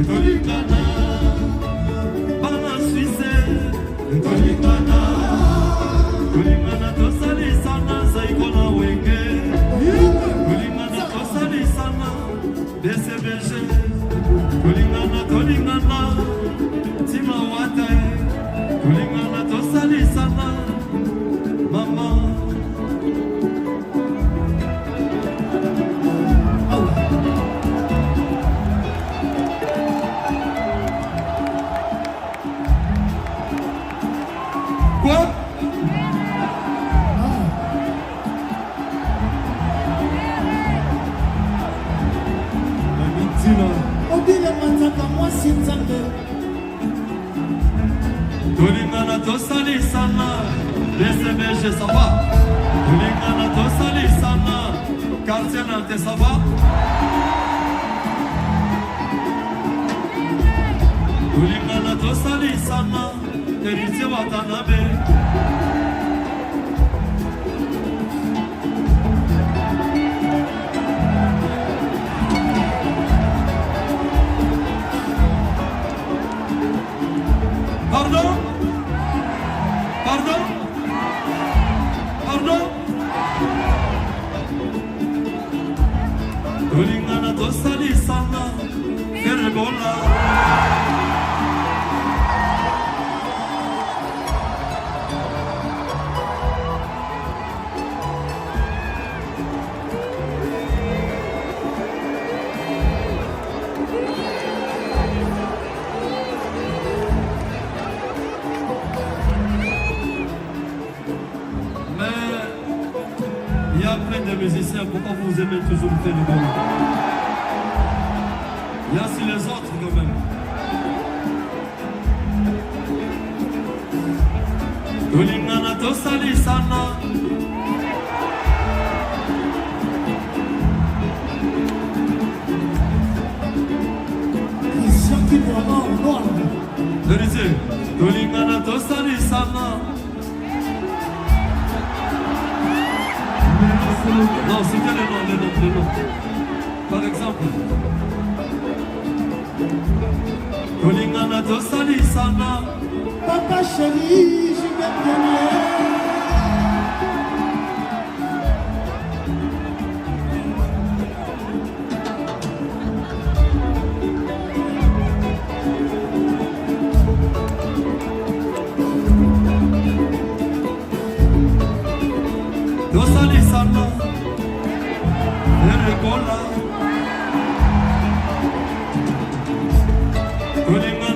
Tolingana, bana Suisse, Tolingana, Tolingana tosali sana zaikona wenge, Tolingana tosali sana BCBG, Tolingana Tolingana, tima wate, Tolingana tosali sana, mama. Tolingana tosali sana BCBG ça va. Tolingana tosali sana quartier Nantes ça va. Tolingana tosali sana héritier Watanabe. Pardon? Pardon? Pardon? Tolingana tosali sana Fergola. Il y a plein de musiciens, pourquoi vous aimez toujours faire le bon? Il y a aussi les autres quand même. Tolingana tosali sana. Christian qui doit avoir noir. Héritier, Tolingana tosali sana. Non, c'était le nom. Par exemple, Tolingana tosali sana. Papa chéri, je vais bien. Tosali sana Erekola Tolingana